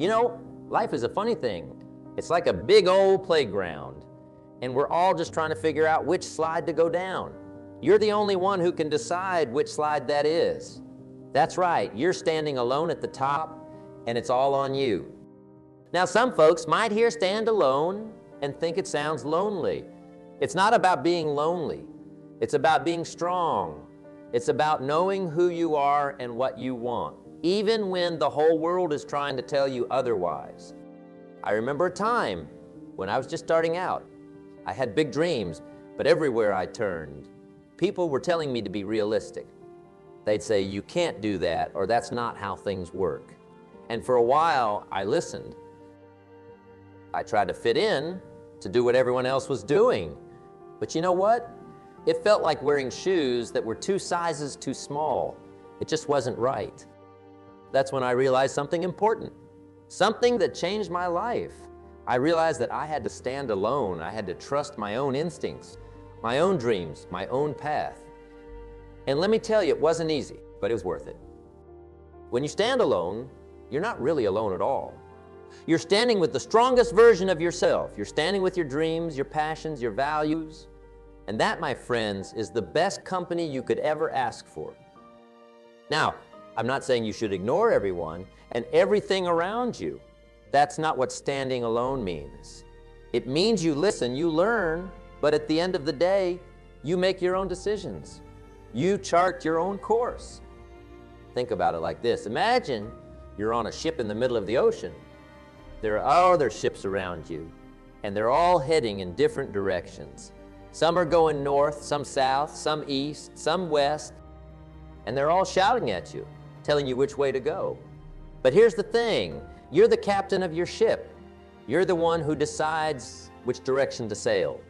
You know, life is a funny thing. It's like a big old playground, and we're all just trying to figure out which slide to go down. You're the only one who can decide which slide that is. That's right, you're standing alone at the top, and it's all on you. Now, some folks might hear stand alone and think it sounds lonely. It's not about being lonely. It's about being strong. It's about knowing who you are and what you want, even when the whole world is trying to tell you otherwise. I remember a time when I was just starting out. I had big dreams, but everywhere I turned, people were telling me to be realistic. They'd say, you can't do that, or that's not how things work. And for a while, I listened. I tried to fit in, to do what everyone else was doing. But you know what? It felt like wearing shoes that were 2 sizes too small. It just wasn't right. That's when I realized something important, something that changed my life. I realized that I had to stand alone. I had to trust my own instincts, my own dreams, my own path. And let me tell you, it wasn't easy, but it was worth it. When you stand alone, you're not really alone at all. You're standing with the strongest version of yourself. You're standing with your dreams, your passions, your values. And that, my friends, is the best company you could ever ask for. Now, I'm not saying you should ignore everyone and everything around you. That's not what standing alone means. It means you listen, you learn, but at the end of the day, you make your own decisions. You chart your own course. Think about it like this. Imagine you're on a ship in the middle of the ocean. There are other ships around you, and they're all heading in different directions. Some are going north, some south, some east, some west, and they're all shouting at you, telling you which way to go. But here's the thing, you're the captain of your ship. You're the one who decides which direction to sail.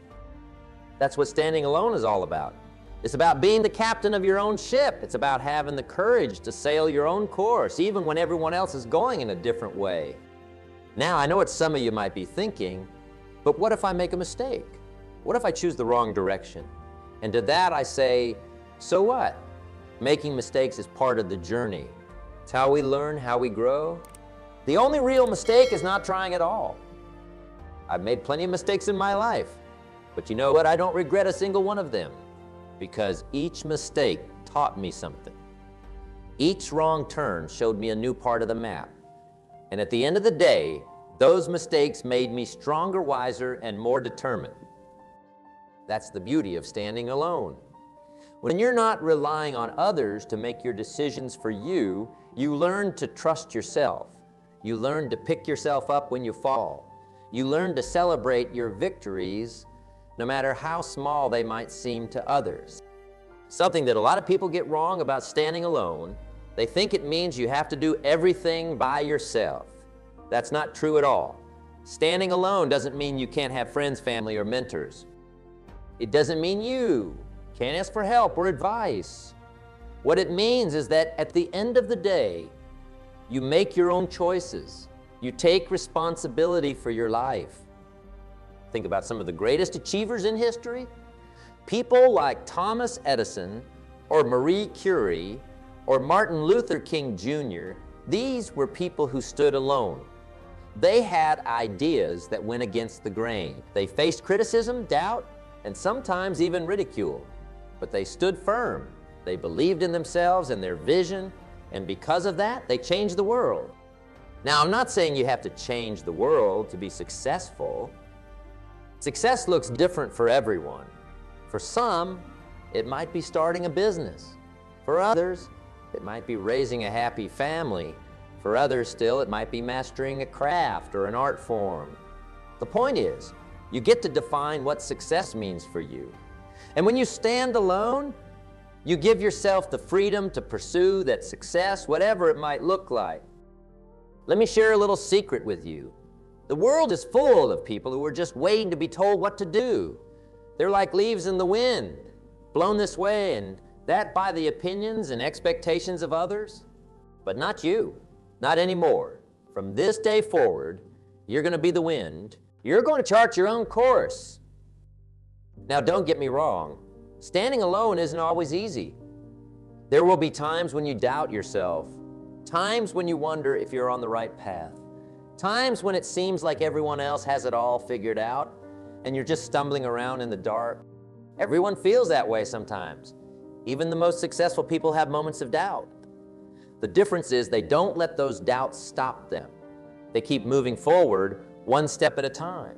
That's what standing alone is all about. It's about being the captain of your own ship. It's about having the courage to sail your own course, even when everyone else is going in a different way. Now, I know what some of you might be thinking, but what if I make a mistake? What if I choose the wrong direction? And to that I say, so what? Making mistakes is part of the journey. It's how we learn, how we grow. The only real mistake is not trying at all. I've made plenty of mistakes in my life, but you know what? I don't regret a single one of them, because each mistake taught me something. Each wrong turn showed me a new part of the map. And at the end of the day, those mistakes made me stronger, wiser, and more determined. That's the beauty of standing alone. When you're not relying on others to make your decisions for you, you learn to trust yourself. You learn to pick yourself up when you fall. You learn to celebrate your victories, no matter how small they might seem to others. Something that a lot of people get wrong about standing alone, they think it means you have to do everything by yourself. That's not true at all. Standing alone doesn't mean you can't have friends, family, or mentors. It doesn't mean you can't ask for help or advice. What it means is that at the end of the day, you make your own choices. You take responsibility for your life. Think about some of the greatest achievers in history. People like Thomas Edison or Marie Curie or Martin Luther King Jr., these were people who stood alone. They had ideas that went against the grain. They faced criticism, doubt, and sometimes even ridicule. But they stood firm. They believed in themselves and their vision, and because of that, they changed the world. Now, I'm not saying you have to change the world to be successful. Success looks different for everyone. For some, it might be starting a business. For others, it might be raising a happy family. For others still, it might be mastering a craft or an art form. The point is, you get to define what success means for you. And when you stand alone, you give yourself the freedom to pursue that success, whatever it might look like. Let me share a little secret with you. The world is full of people who are just waiting to be told what to do. They're like leaves in the wind, blown this way and that by the opinions and expectations of others. But not you, not anymore. From this day forward, you're going to be the wind. You're going to chart your own course. Now, don't get me wrong. Standing alone isn't always easy. There will be times when you doubt yourself, times when you wonder if you're on the right path, Times when it seems like everyone else has it all figured out and you're just stumbling around in the dark. Everyone feels that way sometimes. Even the most successful people have moments of doubt. The difference is they don't let those doubts stop them. They keep moving forward one step at a time.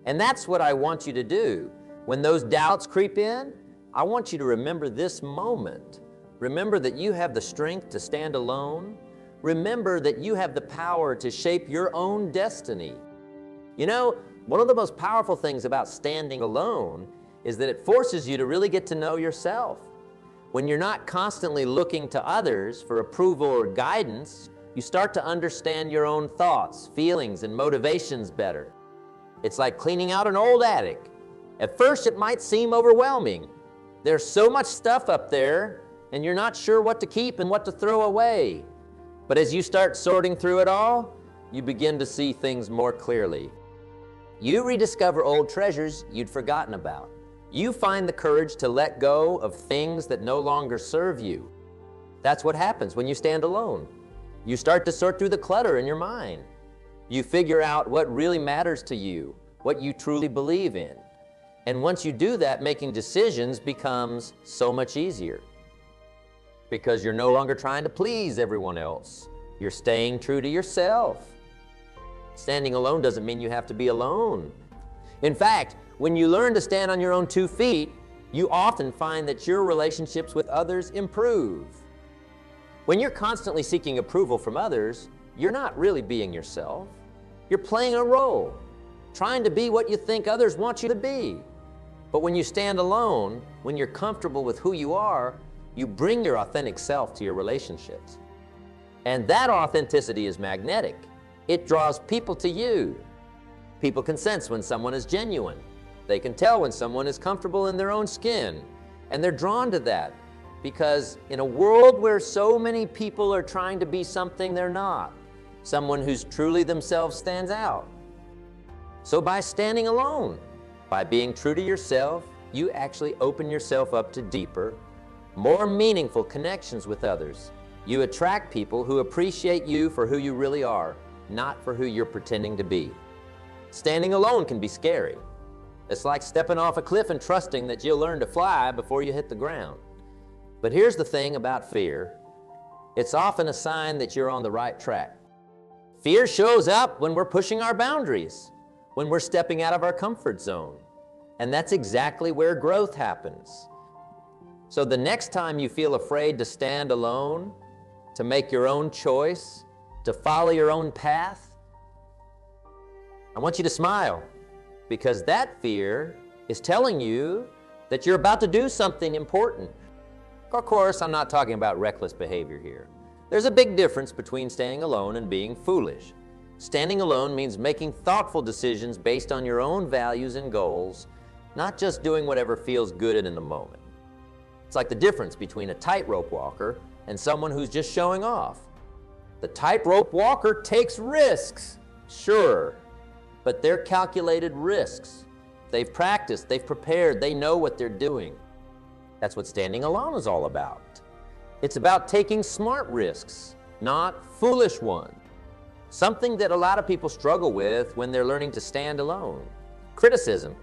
And that's what I want you to do. When those doubts creep in, I want you to remember this moment. Remember that you have the strength to stand alone. Remember that you have the power to shape your own destiny. You know, one of the most powerful things about standing alone is that it forces you to really get to know yourself. When you're not constantly looking to others for approval or guidance, you start to understand your own thoughts, feelings, and motivations better. It's like cleaning out an old attic. At first, it might seem overwhelming. There's so much stuff up there, and you're not sure what to keep and what to throw away. But as you start sorting through it all, you begin to see things more clearly. You rediscover old treasures you'd forgotten about. You find the courage to let go of things that no longer serve you. That's what happens when you stand alone. You start to sort through the clutter in your mind. You figure out what really matters to you, what you truly believe in. And once you do that, making decisions becomes so much easier. Because you're no longer trying to please everyone else. You're staying true to yourself. Standing alone doesn't mean you have to be alone. In fact, when you learn to stand on your own 2 feet, you often find that your relationships with others improve. When you're constantly seeking approval from others, you're not really being yourself. You're playing a role, trying to be what you think others want you to be. But when you stand alone, when you're comfortable with who you are, you bring your authentic self to your relationships. And that authenticity is magnetic. It draws people to you. People can sense when someone is genuine. They can tell when someone is comfortable in their own skin. And they're drawn to that because in a world where so many people are trying to be something they're not, someone who's truly themselves stands out. So by standing alone, by being true to yourself, you actually open yourself up to deeper, more meaningful connections with others. You attract people who appreciate you for who you really are, not for who you're pretending to be. Standing alone can be scary. It's like stepping off a cliff and trusting that you'll learn to fly before you hit the ground. But here's the thing about fear. It's often a sign that you're on the right track. Fear shows up when we're pushing our boundaries, when we're stepping out of our comfort zone. And that's exactly where growth happens. So the next time you feel afraid to stand alone, to make your own choice, to follow your own path, I want you to smile, because that fear is telling you that you're about to do something important. Of course, I'm not talking about reckless behavior here. There's a big difference between staying alone and being foolish. Standing alone means making thoughtful decisions based on your own values and goals, not just doing whatever feels good in the moment. It's like the difference between a tightrope walker and someone who's just showing off. The tightrope walker takes risks, sure, but they're calculated risks. They've practiced, they've prepared, they know what they're doing. That's what standing alone is all about. It's about taking smart risks, not foolish ones. Something that a lot of people struggle with when they're learning to stand alone. Criticism.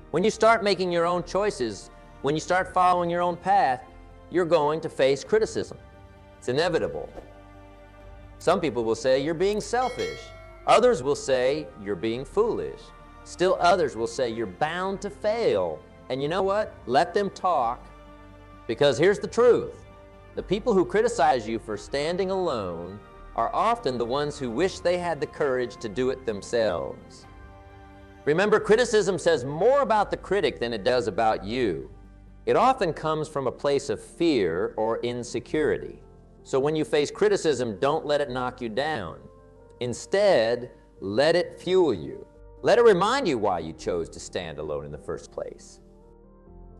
When you start making your own choices, when you start following your own path, you're going to face criticism. It's inevitable. Some people will say you're being selfish. Others will say you're being foolish. Still others will say you're bound to fail. And you know what? Let them talk, because here's the truth. The people who criticize you for standing alone are often the ones who wish they had the courage to do it themselves. Remember, criticism says more about the critic than it does about you. It often comes from a place of fear or insecurity. So when you face criticism, don't let it knock you down. Instead, let it fuel you. Let it remind you why you chose to stand alone in the first place.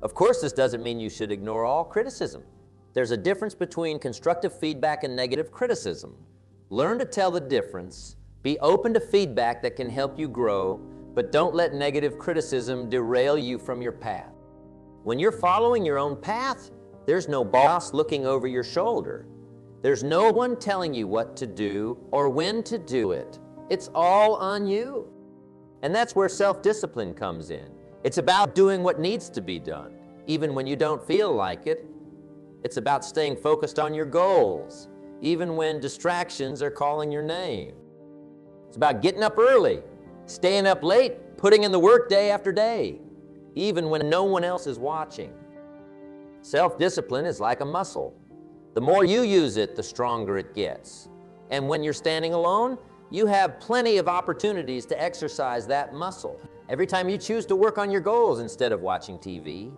Of course, this doesn't mean you should ignore all criticism. There's a difference between constructive feedback and negative criticism. Learn to tell the difference. Be open to feedback that can help you grow, but don't let negative criticism derail you from your path. When you're following your own path, there's no boss looking over your shoulder. There's no one telling you what to do or when to do it. It's all on you. And that's where self-discipline comes in. It's about doing what needs to be done, even when you don't feel like it. It's about staying focused on your goals, even when distractions are calling your name. It's about getting up early, staying up late, putting in the work day after day, even when no one else is watching. Self-discipline is like a muscle. The more you use it, the stronger it gets. And when you're standing alone, you have plenty of opportunities to exercise that muscle. Every time you choose to work on your goals instead of watching TV,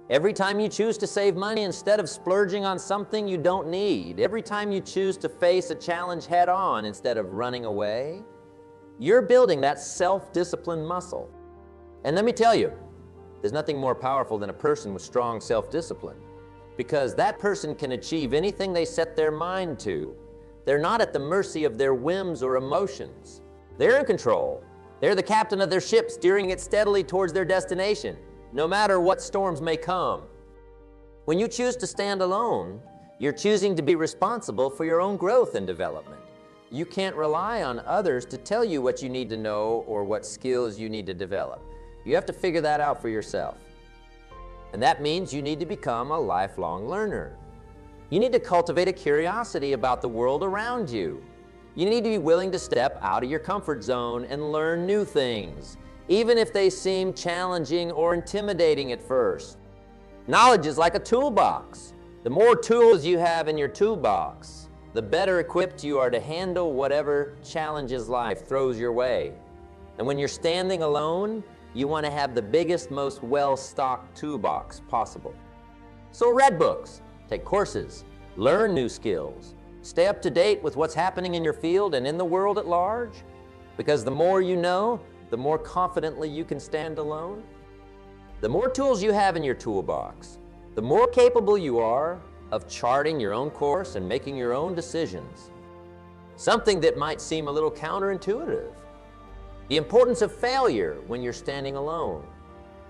every time you choose to save money instead of splurging on something you don't need, every time you choose to face a challenge head on instead of running away, you're building that self-discipline muscle. And let me tell you, there's nothing more powerful than a person with strong self-discipline, because that person can achieve anything they set their mind to. They're not at the mercy of their whims or emotions. They're in control. They're the captain of their ship, steering it steadily towards their destination, no matter what storms may come. When you choose to stand alone, you're choosing to be responsible for your own growth and development. You can't rely on others to tell you what you need to know or what skills you need to develop. You have to figure that out for yourself. And that means you need to become a lifelong learner. You need to cultivate a curiosity about the world around you. You need to be willing to step out of your comfort zone and learn new things, even if they seem challenging or intimidating at first. Knowledge is like a toolbox. The more tools you have in your toolbox, the better equipped you are to handle whatever challenges life throws your way. And when you're standing alone, you want to have the biggest, most well-stocked toolbox possible. So read books, take courses, learn new skills, stay up to date with what's happening in your field and in the world at large, because the more you know, the more confidently you can stand alone. The more tools you have in your toolbox, the more capable you are of charting your own course and making your own decisions. Something that might seem a little counterintuitive. The importance of failure when you're standing alone.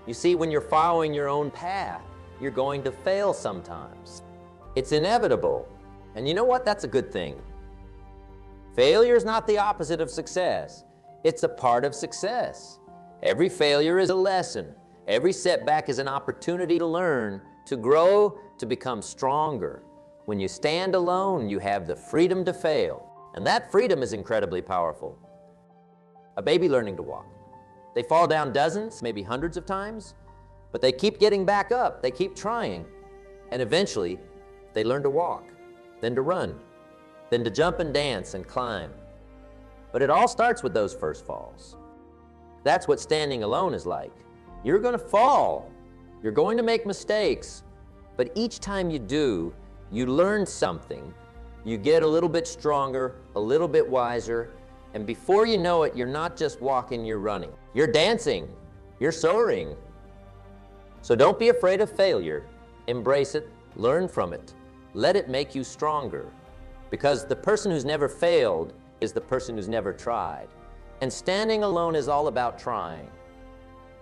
You see, when you're following your own path, you're going to fail sometimes. It's inevitable. And you know what? That's a good thing. Failure is not the opposite of success. It's a part of success. Every failure is a lesson. Every setback is an opportunity to learn, to grow, to become stronger. When you stand alone, you have the freedom to fail. And that freedom is incredibly powerful. A baby learning to walk. They fall down dozens, maybe hundreds of times, but they keep getting back up. They keep trying. And eventually, they learn to walk, then to run, then to jump and dance and climb. But it all starts with those first falls. That's what standing alone is like. You're going to fall. You're going to make mistakes. But each time you do, you learn something. You get a little bit stronger, a little bit wiser, and before you know it, you're not just walking, you're running. You're dancing. You're soaring. So don't be afraid of failure. Embrace it. Learn from it. Let it make you stronger. Because the person who's never failed is the person who's never tried. And standing alone is all about trying,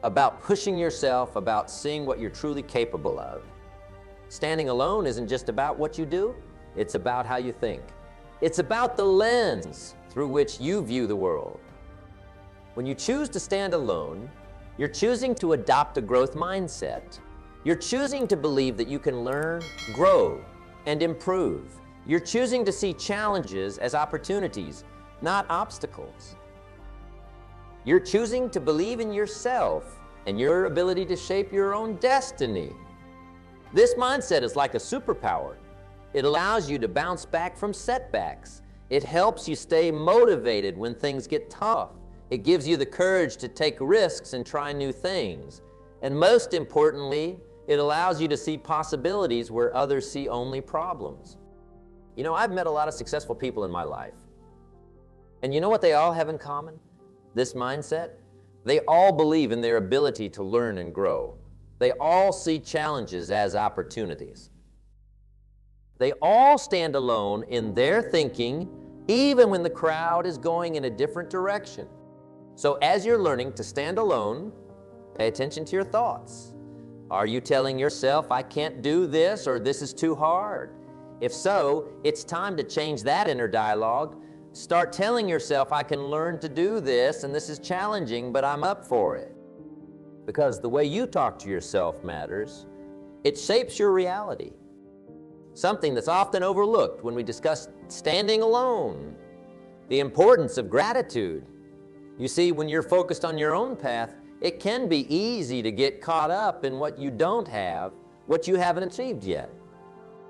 about pushing yourself, about seeing what you're truly capable of. Standing alone isn't just about what you do, it's about how you think. It's about the lens through which you view the world. When you choose to stand alone, you're choosing to adopt a growth mindset. You're choosing to believe that you can learn, grow, and improve. You're choosing to see challenges as opportunities, not obstacles. You're choosing to believe in yourself and your ability to shape your own destiny. This mindset is like a superpower. It allows you to bounce back from setbacks. It helps you stay motivated when things get tough. It gives you the courage to take risks and try new things. And most importantly, it allows you to see possibilities where others see only problems. You know, I've met a lot of successful people in my life. And you know what they all have in common? This mindset? They all believe in their ability to learn and grow. They all see challenges as opportunities. They all stand alone in their thinking, even when the crowd is going in a different direction. So as you're learning to stand alone, pay attention to your thoughts. Are you telling yourself, I can't do this, or this is too hard? If so, it's time to change that inner dialogue Start telling yourself, I can learn to do this, and this is challenging, but I'm up for it. Because the way you talk to yourself matters. It shapes your reality. Something that's often overlooked when we discuss standing alone. The importance of gratitude. You see, when you're focused on your own path, it can be easy to get caught up in what you don't have, what you haven't achieved yet.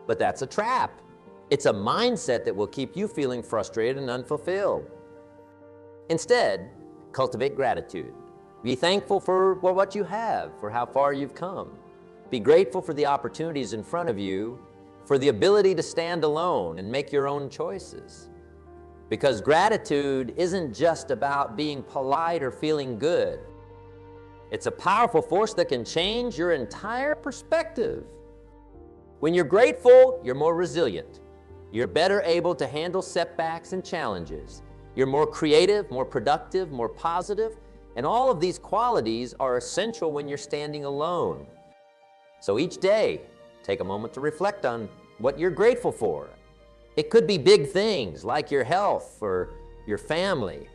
But that's a trap. It's a mindset that will keep you feeling frustrated and unfulfilled. Instead, cultivate gratitude. Be thankful for what you have, for how far you've come. Be grateful for the opportunities in front of you, for the ability to stand alone and make your own choices. Because gratitude isn't just about being polite or feeling good. It's a powerful force that can change your entire perspective. When you're grateful, you're more resilient. You're better able to handle setbacks and challenges. You're more creative, more productive, more positive, and all of these qualities are essential when you're standing alone. So each day, take a moment to reflect on what you're grateful for. It could be big things like your health or your family,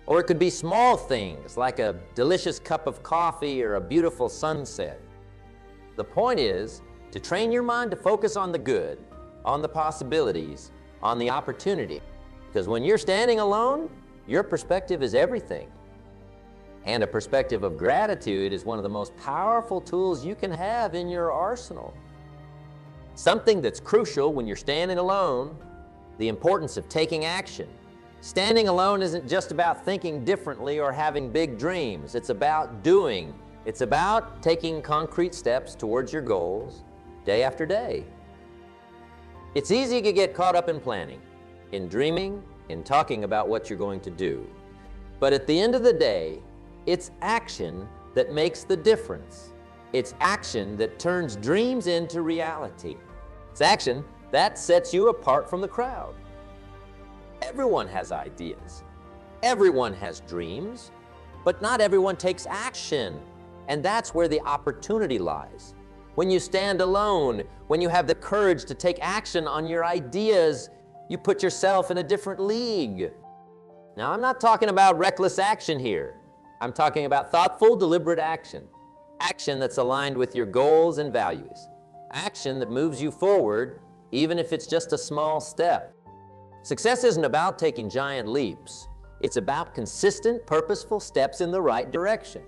or it could be small things like a delicious cup of coffee or a beautiful sunset. The point is to train your mind to focus on the good, on the possibilities, on the opportunity. Because when you're standing alone, your perspective is everything. And a perspective of gratitude is one of the most powerful tools you can have in your arsenal. Something that's crucial when you're standing alone, the importance of taking action. Standing alone isn't just about thinking differently or having big dreams. It's about doing. It's about taking concrete steps towards your goals day after day. It's easy to get caught up in planning, in dreaming, in talking about what you're going to do. But at the end of the day, it's action that makes the difference. It's action that turns dreams into reality. It's action that sets you apart from the crowd. Everyone has ideas. Everyone has dreams, but not everyone takes action. And that's where the opportunity lies. When you stand alone, when you have the courage to take action on your ideas, you put yourself in a different league. Now, I'm not talking about reckless action here. I'm talking about thoughtful, deliberate action. Action that's aligned with your goals and values. Action that moves you forward, even if it's just a small step. Success isn't about taking giant leaps. It's about consistent, purposeful steps in the right direction.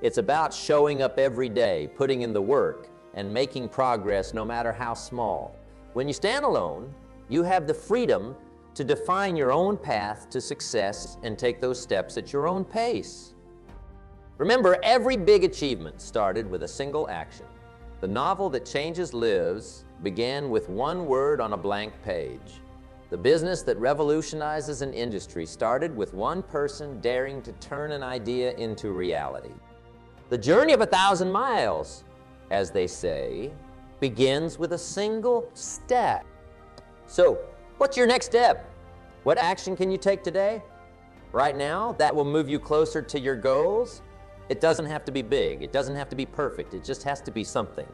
It's about showing up every day, putting in the work, and making progress no matter how small. When you stand alone, you have the freedom to define your own path to success and take those steps at your own pace. Remember, every big achievement started with a single action. The novel that changes lives began with one word on a blank page. The business that revolutionizes an industry started with one person daring to turn an idea into reality. The journey of 1,000 miles, as they say, begins with a single step. So, what's your next step? What action can you take today? Right now, that will move you closer to your goals. It doesn't have to be big. It doesn't have to be perfect. It just has to be something.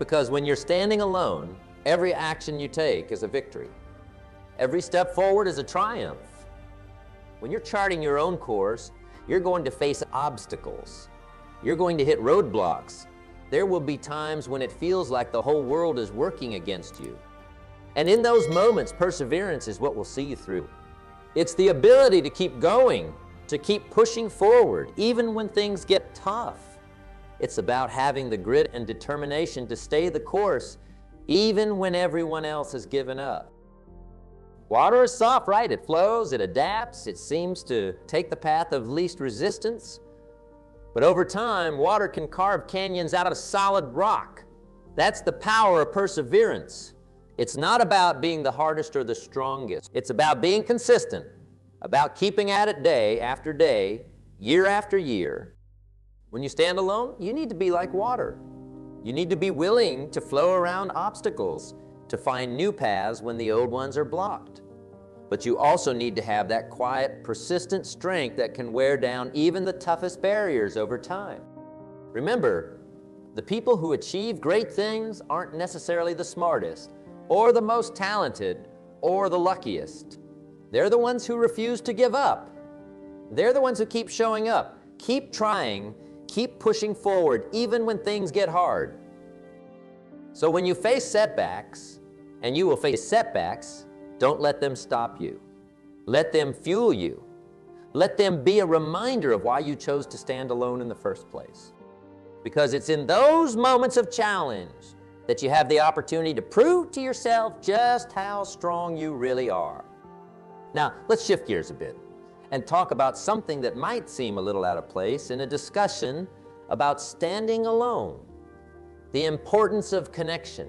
Because when you're standing alone, every action you take is a victory. Every step forward is a triumph. When you're charting your own course, you're going to face obstacles. You're going to hit roadblocks. There will be times when it feels like the whole world is working against you. And in those moments, perseverance is what will see you through. It's the ability to keep going, to keep pushing forward, even when things get tough. It's about having the grit and determination to stay the course, even when everyone else has given up. Water is soft, right? It flows, it adapts, it seems to take the path of least resistance. But over time, water can carve canyons out of solid rock. That's the power of perseverance. It's not about being the hardest or the strongest. It's about being consistent, about keeping at it day after day, year after year. When you stand alone, you need to be like water. You need to be willing to flow around obstacles, to find new paths when the old ones are blocked. But you also need to have that quiet, persistent strength that can wear down even the toughest barriers over time. Remember, the people who achieve great things aren't necessarily the smartest, or the most talented, or the luckiest. They're the ones who refuse to give up. They're the ones who keep showing up, keep trying, keep pushing forward, even when things get hard. So when you face setbacks, and you will face setbacks, don't let them stop you. Let them fuel you. Let them be a reminder of why you chose to stand alone in the first place. Because it's in those moments of challenge that you have the opportunity to prove to yourself just how strong you really are. Now, let's shift gears a bit and talk about something that might seem a little out of place in a discussion about standing alone. The importance of connection.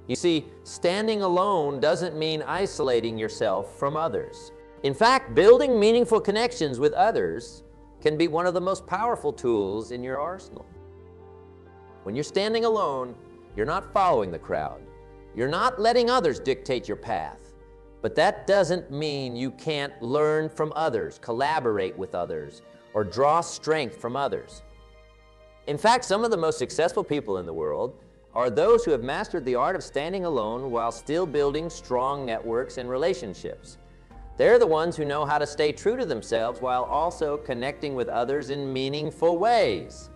You see, standing alone doesn't mean isolating yourself from others. In fact, building meaningful connections with others can be one of the most powerful tools in your arsenal. When you're standing alone, you're not following the crowd. You're not letting others dictate your path. But that doesn't mean you can't learn from others, collaborate with others, or draw strength from others. In fact, some of the most successful people in the world are those who have mastered the art of standing alone while still building strong networks and relationships. They're the ones who know how to stay true to themselves while also connecting with others in meaningful ways.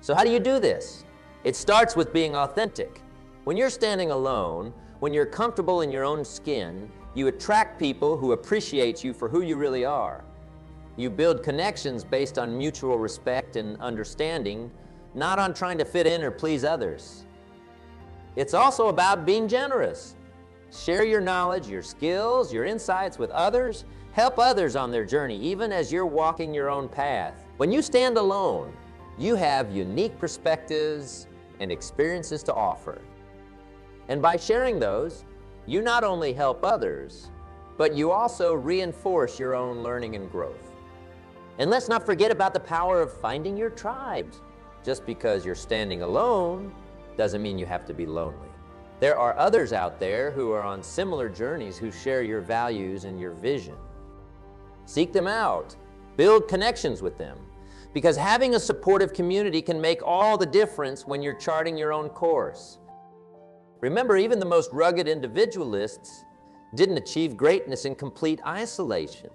So how do you do this? It starts with being authentic. When you're standing alone, when you're comfortable in your own skin, you attract people who appreciate you for who you really are. You build connections based on mutual respect and understanding, not on trying to fit in or please others. It's also about being generous. Share your knowledge, your skills, your insights with others. Help others on their journey, even as you're walking your own path. When you stand alone, you have unique perspectives and experiences to offer. And by sharing those, you not only help others, but you also reinforce your own learning and growth. And let's not forget about the power of finding your tribes. Just because you're standing alone doesn't mean you have to be lonely. There are others out there who are on similar journeys who share your values and your vision. Seek them out. Build connections with them. Because having a supportive community can make all the difference when you're charting your own course. Remember, even the most rugged individualists didn't achieve greatness in complete isolation.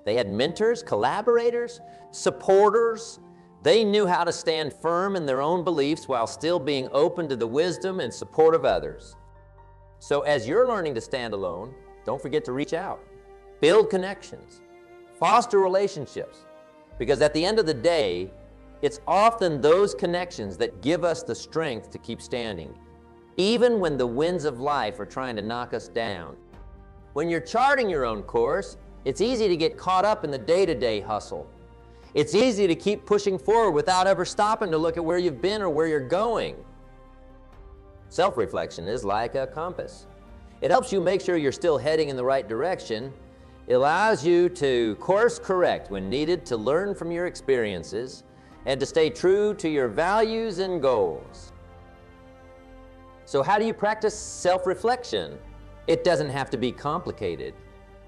They had mentors, collaborators, supporters. They knew how to stand firm in their own beliefs while still being open to the wisdom and support of others. So as you're learning to stand alone, don't forget to reach out. Build connections. Foster relationships. Because at the end of the day, it's often those connections that give us the strength to keep standing, even when the winds of life are trying to knock us down. When you're charting your own course, it's easy to get caught up in the day-to-day hustle. It's easy to keep pushing forward without ever stopping to look at where you've been or where you're going. Self-reflection is like a compass. It helps you make sure you're still heading in the right direction. It allows you to course correct when needed, to learn from your experiences, and to stay true to your values and goals. So how do you practice self-reflection? It doesn't have to be complicated.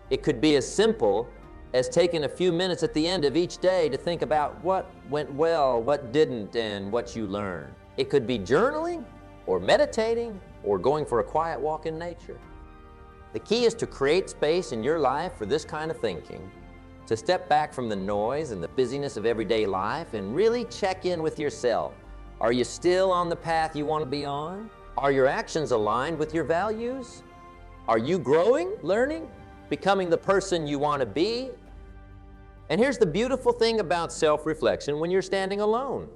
It could be as simple as taking a few minutes at the end of each day to think about what went well, what didn't, and what you learned. It could be journaling, or meditating, or going for a quiet walk in nature. The key is to create space in your life for this kind of thinking, to step back from the noise and the busyness of everyday life and really check in with yourself. Are you still on the path you want to be on? Are your actions aligned with your values? Are you growing, learning, becoming the person you want to be? And here's the beautiful thing about self-reflection when you're standing alone.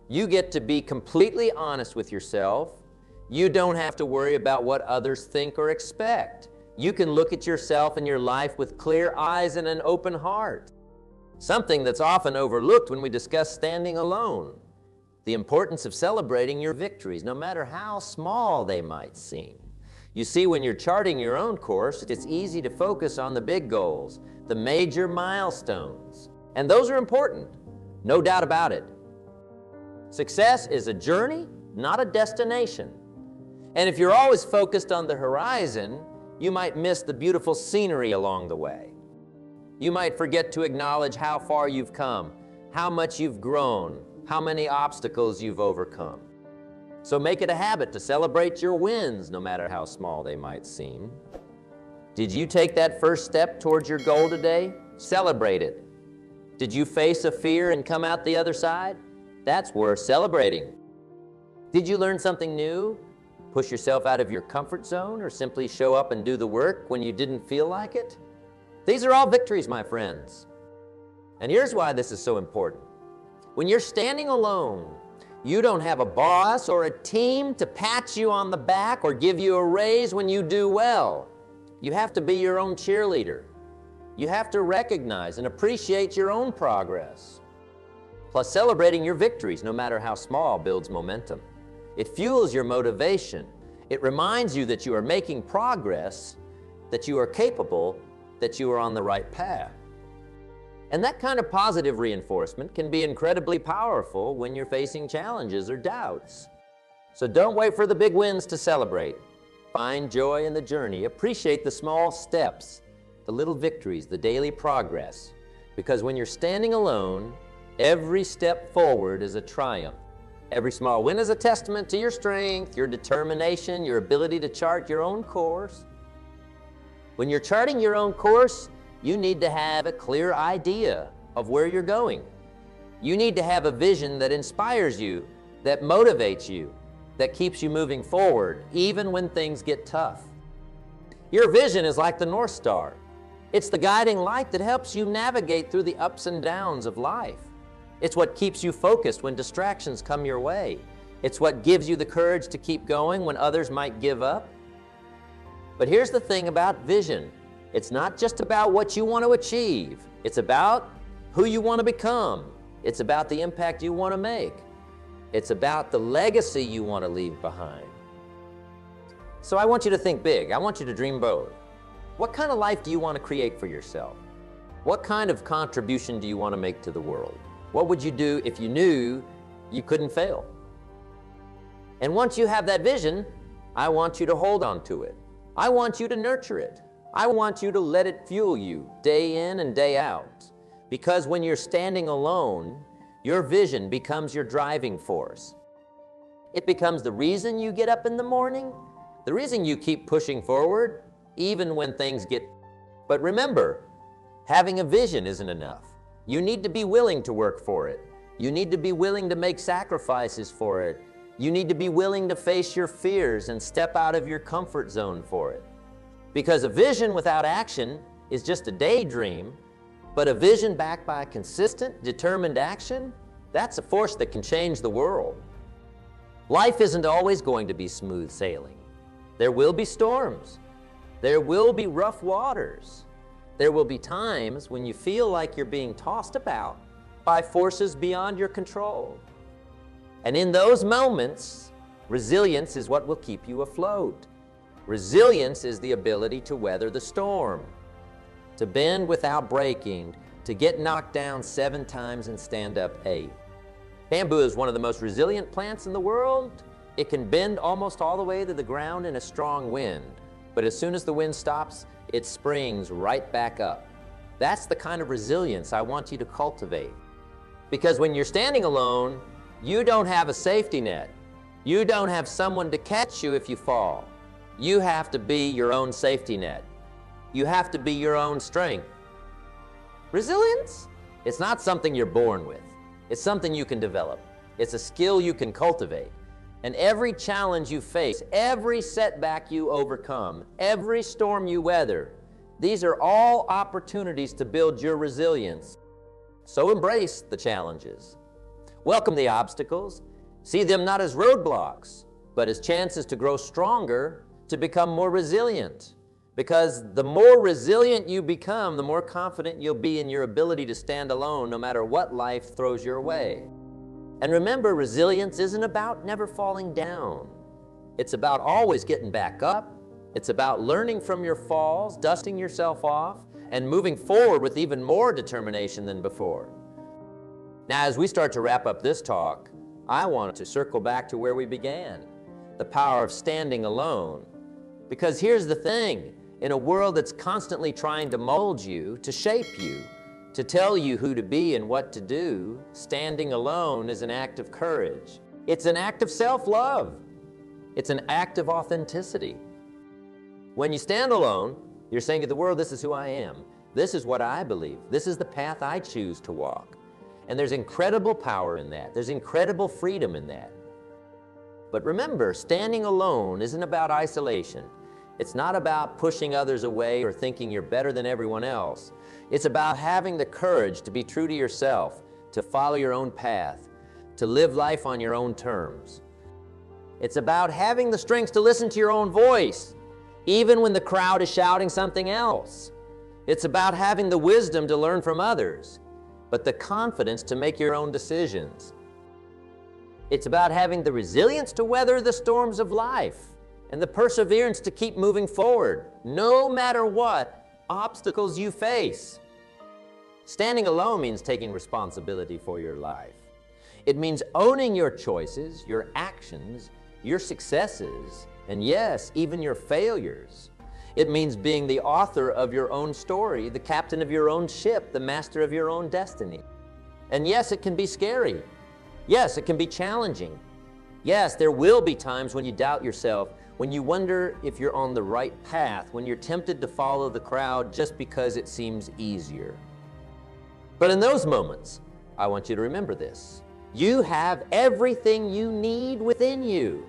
You get to be completely honest with yourself. You don't have to worry about what others think or expect. You can look at yourself and your life with clear eyes and an open heart. Something that's often overlooked when we discuss standing alone. The importance of celebrating your victories, no matter how small they might seem. You see, when you're charting your own course, it's easy to focus on the big goals, the major milestones. And those are important, no doubt about it. Success is a journey, not a destination. And if you're always focused on the horizon, you might miss the beautiful scenery along the way. You might forget to acknowledge how far you've come, how much you've grown, how many obstacles you've overcome. So make it a habit to celebrate your wins, no matter how small they might seem. Did you take that first step towards your goal today? Celebrate it. Did you face a fear and come out the other side? That's worth celebrating. Did you learn something new? Push yourself out of your comfort zone, or simply show up and do the work when you didn't feel like it? These are all victories, my friends. And here's why this is so important. When you're standing alone, you don't have a boss or a team to pat you on the back or give you a raise when you do well. You have to be your own cheerleader. You have to recognize and appreciate your own progress. Plus, celebrating your victories, no matter how small, builds momentum. It fuels your motivation. It reminds you that you are making progress, that you are capable, that you are on the right path. And that kind of positive reinforcement can be incredibly powerful when you're facing challenges or doubts. So don't wait for the big wins to celebrate. Find joy in the journey. Appreciate the small steps, the little victories, the daily progress. Because when you're standing alone, every step forward is a triumph. Every small win is a testament to your strength, your determination, your ability to chart your own course. When you're charting your own course, you need to have a clear idea of where you're going. You need to have a vision that inspires you, that motivates you, that keeps you moving forward, even when things get tough. Your vision is like the North Star. It's the guiding light that helps you navigate through the ups and downs of life. It's what keeps you focused when distractions come your way. It's what gives you the courage to keep going when others might give up. But here's the thing about vision. It's not just about what you want to achieve. It's about who you want to become. It's about the impact you want to make. It's about the legacy you want to leave behind. So I want you to think big. I want you to dream bold. What kind of life do you want to create for yourself? What kind of contribution do you want to make to the world? What would you do if you knew you couldn't fail? And once you have that vision, I want you to hold on to it. I want you to nurture it. I want you to let it fuel you day in and day out. Because when you're standing alone, your vision becomes your driving force. It becomes the reason you get up in the morning, the reason you keep pushing forward, even when things get... But remember, having a vision isn't enough. You need to be willing to work for it. You need to be willing to make sacrifices for it. You need to be willing to face your fears and step out of your comfort zone for it. Because a vision without action is just a daydream, but a vision backed by consistent, determined action, that's a force that can change the world. Life isn't always going to be smooth sailing. There will be storms. There will be rough waters. There will be times when you feel like you're being tossed about by forces beyond your control. And in those moments, resilience is what will keep you afloat. Resilience is the ability to weather the storm, to bend without breaking, to get knocked down 7 times and stand up 8. Bamboo is one of the most resilient plants in the world. It can bend almost all the way to the ground in a strong wind, but as soon as the wind stops, it springs right back up. That's the kind of resilience I want you to cultivate. Because when you're standing alone, you don't have a safety net. You don't have someone to catch you if you fall. You have to be your own safety net. You have to be your own strength. Resilience? It's not something you're born with. It's something you can develop. It's a skill you can cultivate. And every challenge you face, every setback you overcome, every storm you weather, these are all opportunities to build your resilience. So embrace the challenges. Welcome the obstacles. See them not as roadblocks, but as chances to grow stronger, to become more resilient. Because the more resilient you become, the more confident you'll be in your ability to stand alone no matter what life throws your way. And remember, resilience isn't about never falling down. It's about always getting back up. It's about learning from your falls, dusting yourself off, and moving forward with even more determination than before. Now, as we start to wrap up this talk, I want to circle back to where we began, the power of standing alone. Because here's the thing, in a world that's constantly trying to mold you, to shape you, to tell you who to be and what to do, standing alone is an act of courage. It's an act of self-love. It's an act of authenticity. When you stand alone, You're saying to the world, this is who I am. This is what I believe. This is the path I choose to walk. And there's incredible power in that. There's incredible freedom in that. But remember, standing alone isn't about isolation. It's not about pushing others away or thinking you're better than everyone else. It's about having the courage to be true to yourself, to follow your own path, to live life on your own terms. It's about having the strength to listen to your own voice, even when the crowd is shouting something else. It's about having the wisdom to learn from others, but the confidence to make your own decisions. It's about having the resilience to weather the storms of life and the perseverance to keep moving forward, no matter what obstacles you face. Standing alone means taking responsibility for your life. It means owning your choices, your actions, your successes, and yes, even your failures. It means being the author of your own story, the captain of your own ship, the master of your own destiny. And yes, it can be scary. Yes, it can be challenging. Yes, there will be times when you doubt yourself, when you wonder if you're on the right path, when you're tempted to follow the crowd just because it seems easier. But in those moments, I want you to remember this. You have everything you need within you.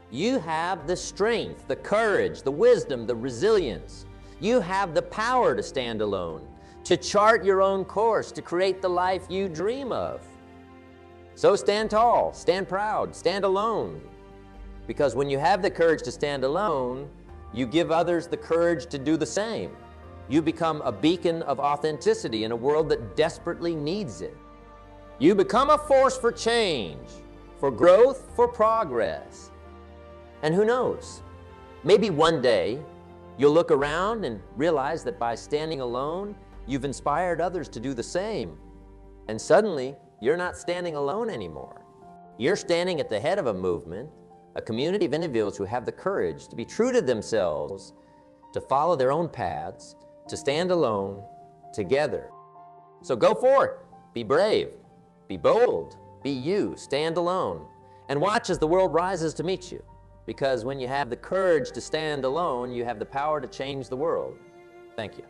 You have the strength, the courage, the wisdom, the resilience. You have the power to stand alone, to chart your own course, to create the life you dream of. So stand tall, stand proud, stand alone. Because when you have the courage to stand alone, you give others the courage to do the same. You become a beacon of authenticity in a world that desperately needs it. You become a force for change, for growth, for progress. And who knows, maybe one day you'll look around and realize that by standing alone, you've inspired others to do the same. And suddenly, you're not standing alone anymore. You're standing at the head of a movement, a community of individuals who have the courage to be true to themselves, to follow their own paths, to stand alone, together. So go for it. Be brave. Be bold. Be you. Stand alone. And watch as the world rises to meet you. Because when you have the courage to stand alone, you have the power to change the world. Thank you.